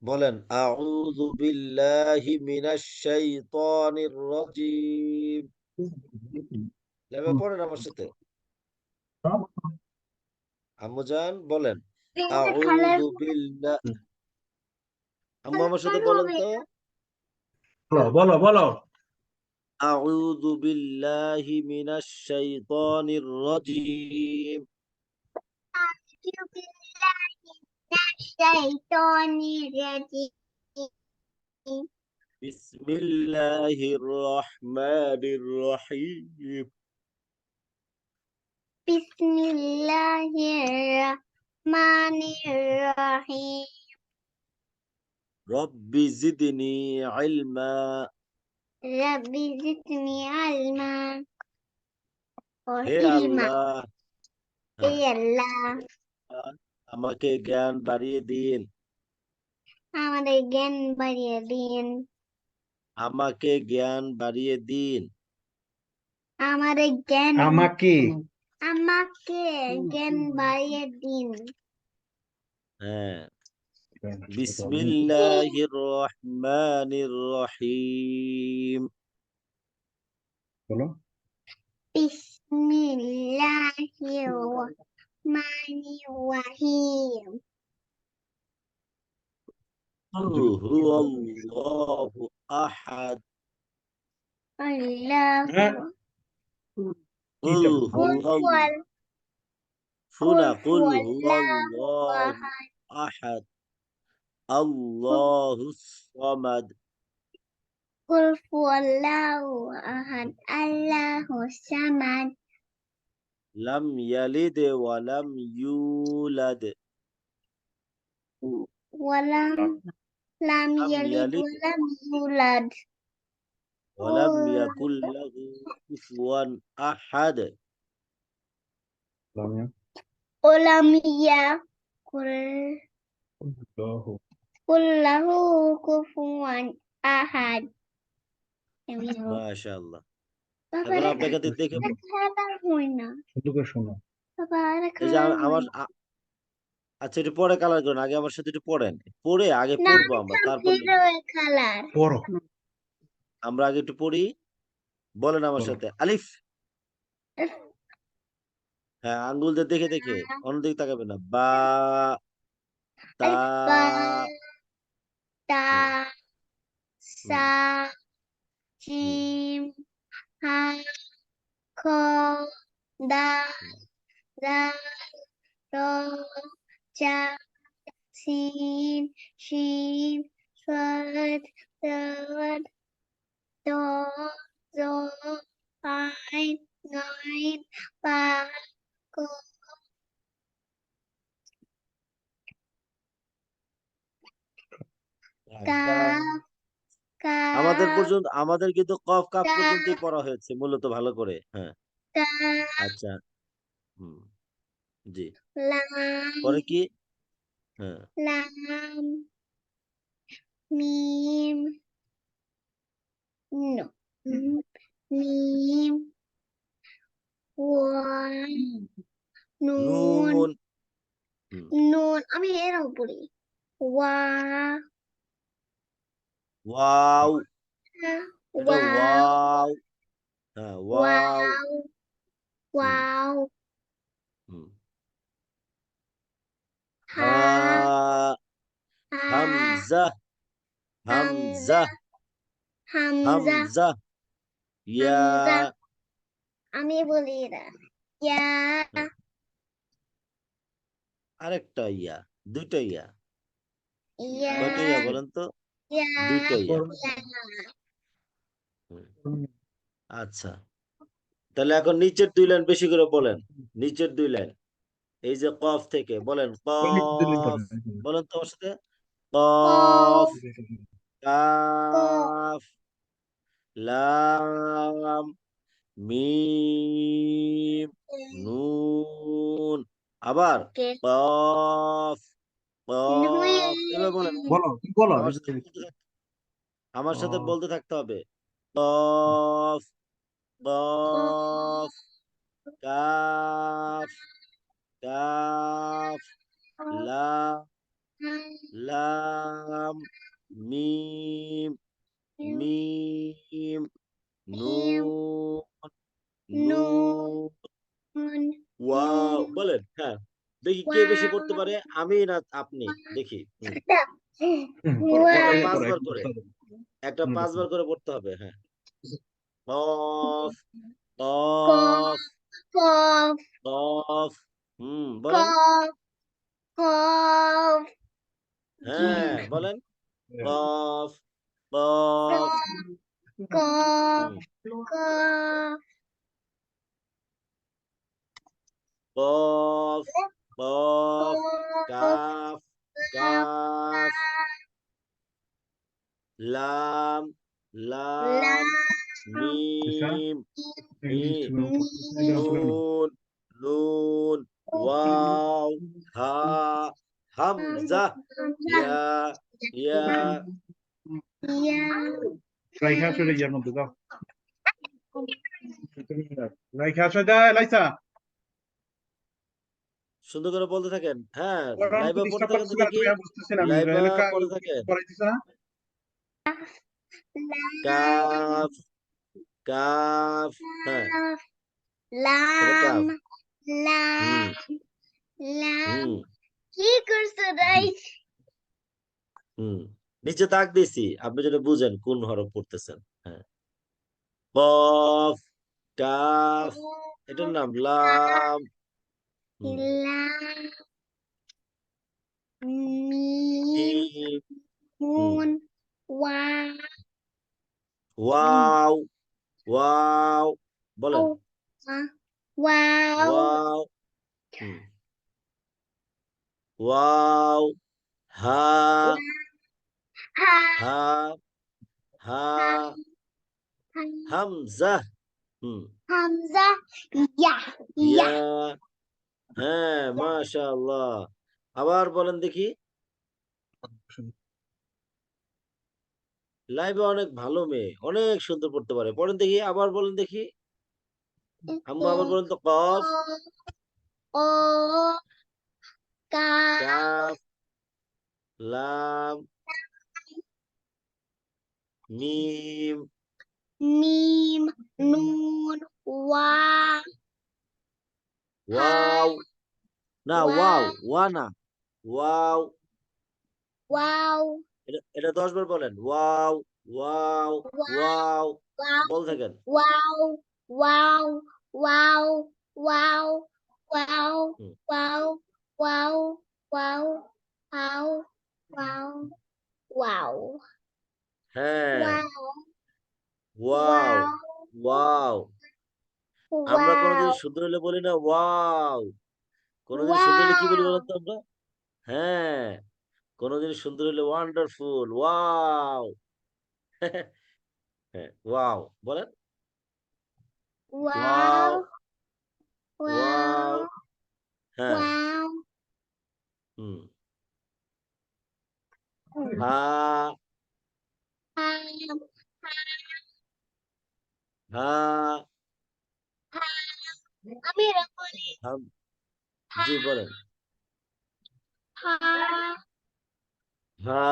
বলেন আউযু বিল্লাহি মিনাশ শাইতানির রাজিম। লেবে পড়েন আমার সাথে। আম্মুজান বলেন আউযু বিল্লাহ। আম্মু আমার সাথে বলেন তো বলো বলো বলো। আউযু বিল্লাহি মিনাশ শাইতানির রাজিম। أعوذ بالله من الشيطان الرجيم বিসমিল্লাহির রহমানির রহিম। بسم الله الرحمن الرحيم রব্বি জিদনি ইলমা। رب زدني علما হে وعلما আল্লাহ, হ্যাঁ, يا الله আমাকে জ্ঞান বাড়িয়ে দিন। আমাদের জ্ঞান বাড়িয়ে দিন আমাকে জ্ঞান বাড়িয়ে দিন। আমাদের জ্ঞান আমাকে আমাকে জ্ঞান বাড়িয়ে দিন হ্যাঁ, বিসমিল্লাহির রহমানির রহিম। বলো। বিসমিল্লাহির রহমানির রহিম قل هو الله أحد। আল্লাহু হ্যাঁ قل هو হুয়াল شنا قل هو হুয়াল্লাহু الله আহাদ أحد الله الصمد কুল হুয়াল্লাহু আহাদ আল্লাহু সামাদ لم يلد ولم يولد ওয়ালাম লাম لم ইয়ালিদ يلد ওয়ালাম ইউলাদ ولم يكن له كفوا أحد ওলাম ইয়াকুল কুল্লাহু কুফুয়ান আহাদ ما شاء الله বাবা এখন আপনাকে দেখে খাতা হই না শোনো। বাবা এই যে আমার আচ্ছা একটু পরে কালার করুন, আগে আমার সাথে একটু পড়েন, পড়ে আগে না পড়বো আমরা, তারপর লিখবো। কালার পড়ো। আমরা আগে একটু পড়ি। বলেন আমার সাথে আলিফ। হ্যাঁ, আঙ্গুল দিয়ে দেখে দেখে, অন্যদিকে তাকাবে না। বা, তা, বা তা হুম, সা হুম, জিম হা খ দা হুম। দাল র জা সিন শিন সাদ দাল দ জ আইন গাইন পা ক হ্যাঁ, কা আমাদের কিন্তু কফ কাপ কা পর্যন্তই পড়া হয়েছে মূলত, ভালো করে। হ্যাঁ, কা আচ্ছা, হুম, জি। লাম পরে কি? হ্যাঁ, লাম মিম নো মিম ওয়ান নুন নুন, হুম, নুন আমি এরাও পড়ি ওয়া ওয়াও, এটা ওয়াও ওয়াও, হ্যাঁ ওয়াও, ওয়াও হুম, ওয়াও হুম। হা হা, হা হামজা, হামজা হামজা, হামজা হামজা, ইয়া, হামজা আমি বলি না ইয়া হ্যাঁ, আরেকটা ইয়া, দুইটা ইয়া। ইয়া কয়টা ইয়া বলেন তো? ইয়া দুইটা ইয়া। ইয়া হুম, আচ্ছা, তাহলে এখন নিচের দুই লাইন বেশি করে বলেন। নিচের দুই লাইন, এই যে কফ থেকে বলেন কফ। বলেন তো আমার সাথে কফ, কফ কফ কাফ, লাম, মিম, নুন, আবার ওকে কফ, কফ। এবার বলেন বলো বলো। আমার সাথে আমার সাথে বলতে থাকতে হবে। কফ, কফ, কাফ, কাফ, লাম, লাম মিম মিম নুন নুন ওয়াও বলেন। হ্যাঁ, দেখি কে বেশি পড়তে পারে, আমি না আপনি? দেখি। একটা পড়ো, 5 বার একটু করে, বসতে হবে। একটা কোনো 5 ব্যাপার বার না। করে পড়তে হবে। হ্যাঁ, কফ Cough, কফ cough, কফ। বলেন। cough, cough, হ্যাঁ, বলেন। কফ কফ। cough, হুম cough, কফ কফ cough, কাফ কাফ লাম লাম আচ্ছা, মিম ইংলিশ মিম পড়তেছে না, এটা অসুবিধা নেই। নুন নুন ওয়াও হা হামজা ইয়া ইয়া। রাইখা আসো রে ইয়ার মধ্যে, যাও। রাইখা আসো, যায় লাইসা। সুন্দর করে বলতে থাকেন। হ্যাঁ, ওরা আমাকে লাইভে পড়তে ডিস্টার্ব থাকেন তো করতেছে কেন? দেখি। তুমি বুঝতেছি না, আমি লাইভে এলাকা পড়তে থাকেন। পড়াইতেছ না। Calf calf. হ্যাঁ, এবার lam, কাফ। হুম lam, lam. হুম কি করছো রাইট? হুম নিচে দাগ দিছি, আপনি যেটা বুঝেন কোন হরফ পড়তেছেন। হ্যাঁ, কফ কাফ, এটার নাম লাম। হুম lam, mim, মিম। হুম nun, wow, ওয়াও ওয়াও বলেন। wow, ওয়াও। হুম ওয়াও হা ha, হা হা ha, হামজা। হুম hamza, ya, ইয়া। ya. হ্যাঁ, মাশাআল্লাহ। আবার বলেন দেখি। লাইভে অনেক ভালো মেয়ে, অনেক সুন্দর পড়তে পারে। পড়েন দেখি, আবার বলেন দেখি। আম্মু আবার বলেন তো। কফ O, ka, কাফ লাম মিম mim, nun, wa, ha, wow. না, ওয়াও wa, ওয়া না, ওয়াও। wow, এটা 10 বার বলেন। Wow wow wow, wow wow, বল থাকেন। wow, wow, wow, wow, wow, হুম, wow, wow, wow, wow, wow, wow, হ্যাঁ, wow, ওয়াও wow, ওয়াও। আমরা কোনোদিন wow, সুন্দর হলে বলি না ওয়াও। কোনোদিন সুন্দর হলে কি বলি wow, বলেন তো আমরা? হ্যাঁ, কোনোদিন সুন্দর হলে ওয়ান্ডারফুল, ওয়াও। হ্যাঁ, ওয়াও বলেন। Wow wow, wow. wow, হ্যাঁ। wow, হুম wow. হা Um, হা আমি এরকম বলি হাম। হা জি বলেন। হা হা।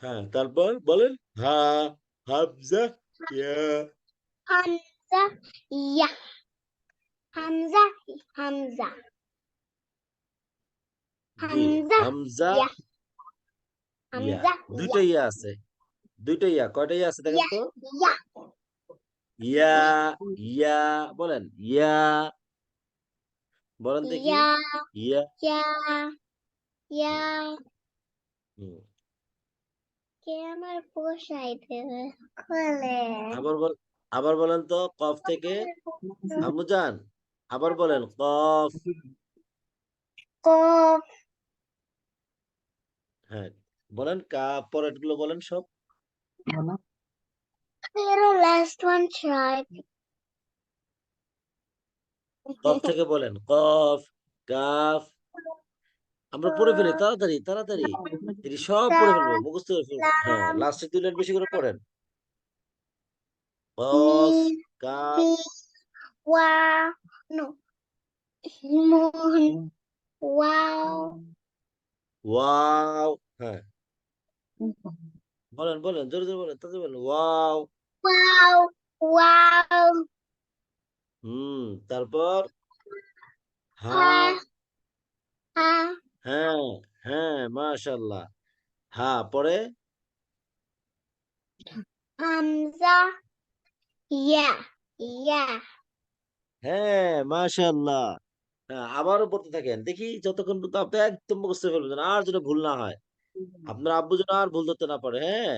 হ্যাঁ, তারপর বলেন। হা হামজা ইয়া। হামজা ইয়া হামজা হামজা জি, হামজা হামজা ইয়া ইয়া। হামজা ইয়া দুইটা ইয়া আছে, দুইটা ইয়া। কয়টা ইয়া আছে দেখেন ইয়া তো। ইয়া ইয়া ইয়া বলেন। ইয়া বলেন দেখি। ইয়া ইয়া। ইয়া ইয়া হুম হুম। কে আমার পোষাইতে খোলে আবার বল, আবার বলেন তো কফ থেকে। আম্মু জান, আবার বলেন কফ। কফ হ্যাঁ, বলেন কাফ, পরের গুলো বলেন সব। pero last one try কফ থেকে বলেন। কফ কাফ। আমরা পড়ে ফেলি তাড়াতাড়ি তাড়াতাড়ি, এটি সব পড়ে ফেলবো, মুখস্থ করে ফেলবো। হ্যাঁ, lam লাস্টের 2 লাইন বেশি করে পড়েন। mi কফ কাফ। mi wa no moon, wow, ওয়াও, হ্যাঁ বলেন বলেন জোরে জোরে বলেন, তাড়াতাড়ি বলেন ওয়াও। wow, wow, তারপর হা, ha, ha, হ্যাঁ হ্যাঁ মাশাআল্লাহ। হা পরে hamza, yeah, yeah, হ্যাঁ মাশাআল্লাহ। হ্যাঁ আবারও পড়তে থাকেন, দেখি যতক্ষণ পর্যন্ত আপনি একদম মুখস্থ ফেলবেন আর যেন ভুল না হয়, আপনার আব্বু যেন আর ভুল ধরতে না পারে। হ্যাঁ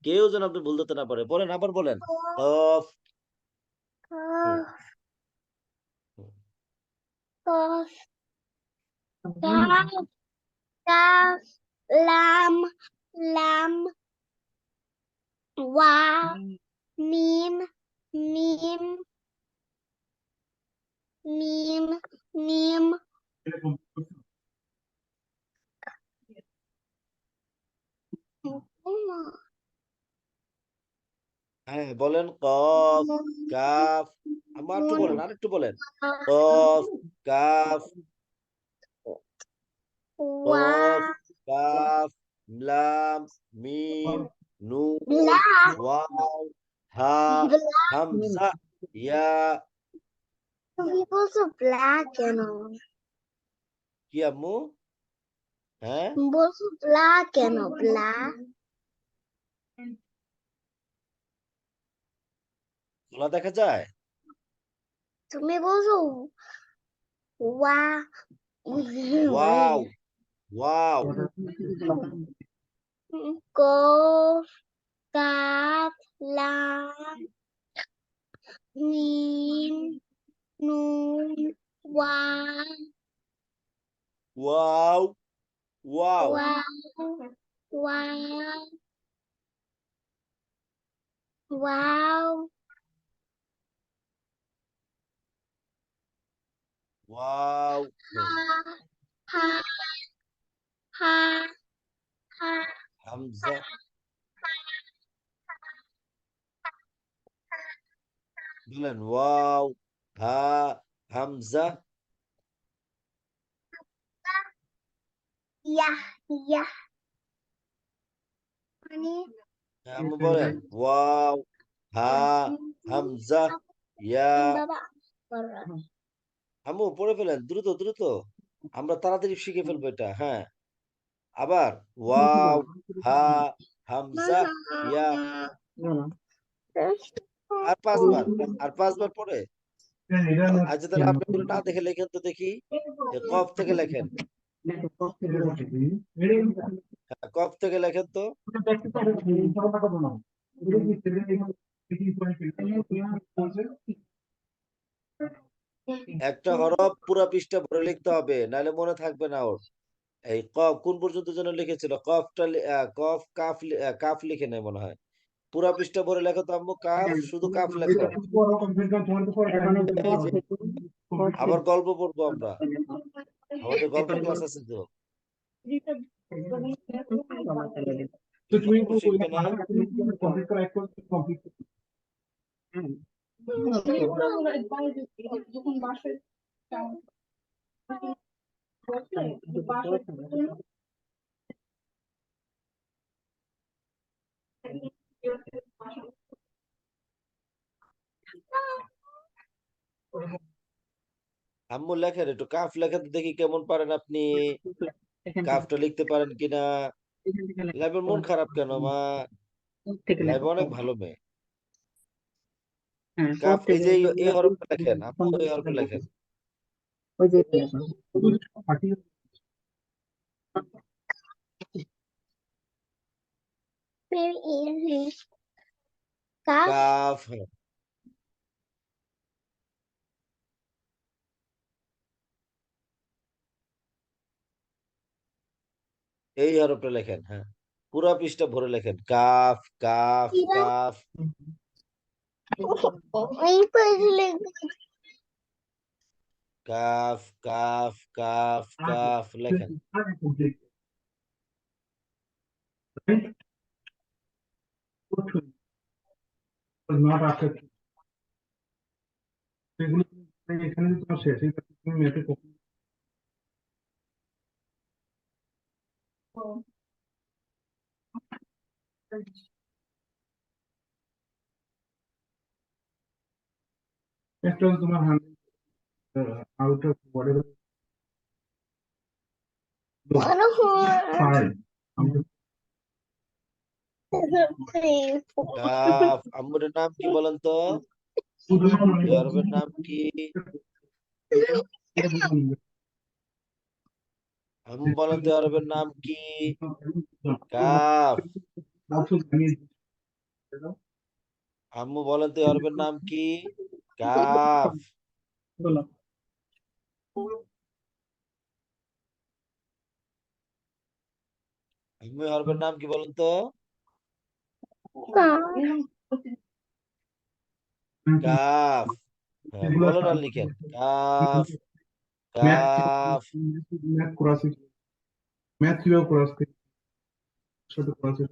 কেউ যেন আপনি ভুল ধরতে না পারে। বলেন আবার বলেন। কফ, হুম, cough, হুম, cough, cough, cough, lam, lam, wow, mim, mim, mim, mim, হ্যাঁ বলেন কফ, কাফ, আমার একটু বলেন, আরেকটু বলেন। কফ, কাফ, কফ, wow, কাফ, লাম, মিম, নুন, black, wow, Ha, black. Hamza, yeah. Some people so black, you know. কি আম্মু? হ্যাঁ বলছো black কেন black? খোলা দেখা যায়। তুমি বলছো ওয়া ওয়াও, ওয়াও, কফ কাফ লাম মিম নুন ওয়াও ওয়াও, ওয়াও, ওয়াও ওয়াও ওয়াও ওয়াও, হা হুম, হা হা হা হামজা, বলেন ওয়াও, হা, হামজা। ইয়াহ ইয়াহ মানে হ্যাঁ, আম্মু বলেন ওয়াও, হা, হামজা, ইয়া। বাবা আম্মু পড়ে ফেলেন দ্রুত দ্রুত, আমরা তাড়াতাড়ি শিখে ফেলবো এটা। হ্যাঁ আবার ওয়াও, হা, হামজা, ইয়া। আর পাঁচবার, আর পাঁচবার পরে। আচ্ছা তাহলে আপনি এগুলো না দেখে লেখেন তো দেখি। এ কফ থেকে লেখেন। হ্যাঁ, কফ থেকে লেখেন তো। একটা হরফ পুরা পৃষ্ঠা ভরে লিখতে হবে, নাহলে মনে থাকবে না ওর। এই কফ কোন পর্যন্ত যেন লিখেছিল, কফটা কফ কাফ কাফ লিখে নেই মনে হয়। পুরা পৃষ্ঠা ভরে লেখো তো আম্মু, কাফ শুধু কাফ লেখো। এই যে আবার গল্প পড়বো আমরা, আমাদের গল্পের ক্লাস আছে তো। তো তুমি গল্প শিখবে না? কমপ্লিট করা কমপ্লিট আম্মু লেখেন একটু, কাফ লেখেন তো দেখি কেমন পারেন আপনি। কাফটা লিখতে পারেন কিনা। লাইবের মন খারাপ কেন মা? লাইব অনেক ভালো মেয়ে। কাফ এই যে এই হরফটা লেখেন আম্মু, এই হরফটা লেখেন। very easy কাফ কাফ, হ্যাঁ, এই হরফটা লেখেন। হ্যাঁ পুরা পৃষ্ঠা ভরে লেখেন, কাফ কাফ কাফ। এই পাজলে কাফ কাফ কাফ কাফ লেখেন। not after এখানে যদি তোমার শেষ এটা তুমি ম্যাথে কখন একটা হলো তোমার 100 out of whatever five calf. আম্মুর নাম কি বলেন তো? এই হরফের নাম কি? আম্মু বলেন তো এই হরফের নাম কি? কাফ। আম্মু বলেন তো এই হরফের নাম কি? কাফ। আম্মু এই হরফের নাম কি বলেন তো? কাফ। হ্যাঁ, বলেন আর লিখেন। Calf calf. ম্যাথ করাছি ম্যাথ কিভাবে করাছি সাথে করাছি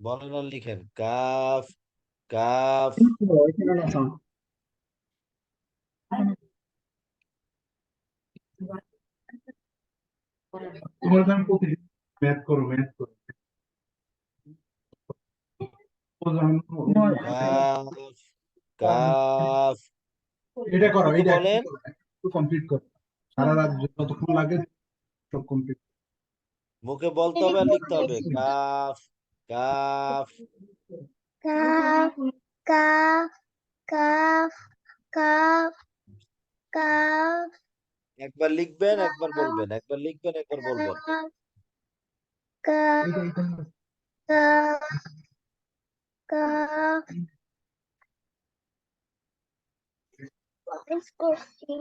বলেন আর লিখেন। Calf calf. তোমার আমি প্রতিদিন ম্যাথ করো কাফ কাফ। এটা করো মুখে এটা বলেন। একটু কমপ্লিট করো সারা রাত যতক্ষণ লাগে সব কমপ্লিট মুখে বলতে হবে আর লিখতে হবে। Calf calf. Calf, calf, calf, calf, calf, একবার লিখবেন, একবার বলবেন, একবার লিখবেন, একবার বলবেন। calf, এটা এটা calf, calf. Let's go see.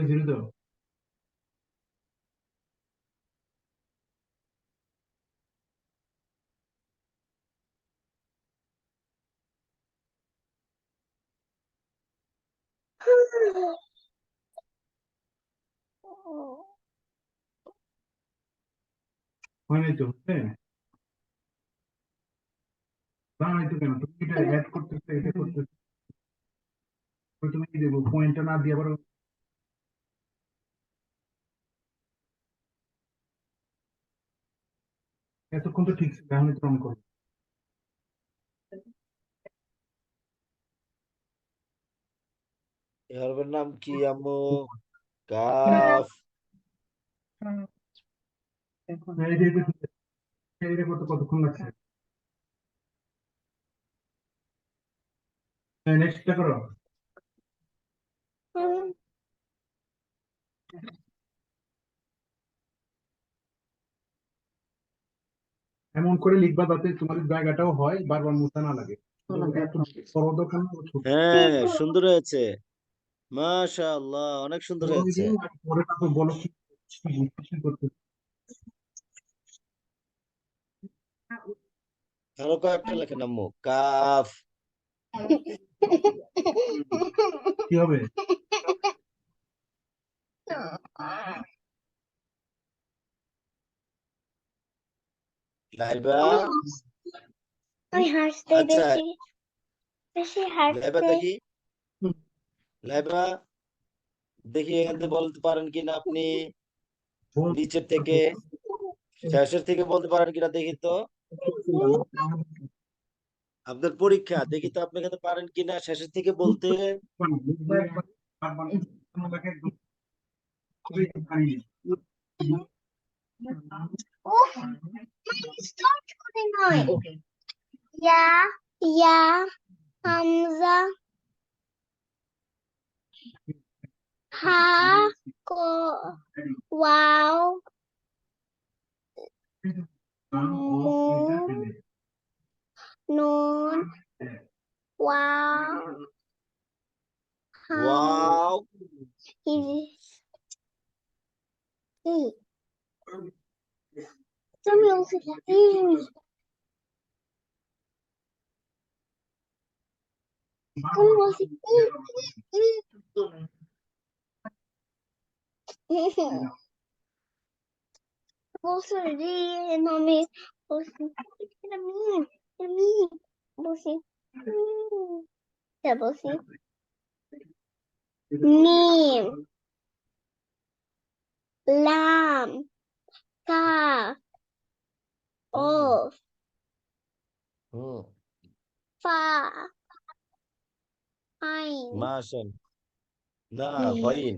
ধীরে দাও হয় নাই তো হ্যাঁ না নাই তো কেন তুমি এটা অ্যাড করতেছো এটা করতেছো তুমি কি দেবো পয়েন্টটা না দিয়ে আবার এতক্ষণ তো ঠিক ছিল এখন তো রং করো এই হরফের নাম কি আম্মু? কাফ। এইটা করতে কতক্ষণ লাগছে নেক্সটটা করো এমন করে লিখবা যাতে তোমার জায়গাটাও হয় বারবার মুছা না লাগে এত বড় দোকান ছোট হ্যাঁ, সুন্দর হয়েছে। মাশাআল্লাহ, অনেক সুন্দর বড় হয়েছে। দিও আর পরে তারপর বলো কি করতে আরো কয়েকটা লেখেন আম্মু। কাফ। কি হবে লাইবা। আমি হাসতে আচ্ছা, বেশি বেশি লাইবা হাসতে দেখি। লাইবা দেখি, এখান থেকে বলতে পারেন কিনা আপনি? নিচের থেকে শেষের থেকে বলতে পারেন কিনা দেখি তো। আপনার পরীক্ষা, দেখি তো আপনি এখানে পারেন কিনা শেষের থেকে বলতে। উফ স্টার্ট করে নয় ইয়া ইয়া হামজা হা কো ওয়াও নুন ওয়াও হাম ওয়াও। ই তুমি বলছি তুমি বলছি বলছি রে আমি বলছি এটা মিম এটা মিম বলছি এটা বলছি মিম লাম কাফ অফ হুম ফা আইন মাশাল না ফাইন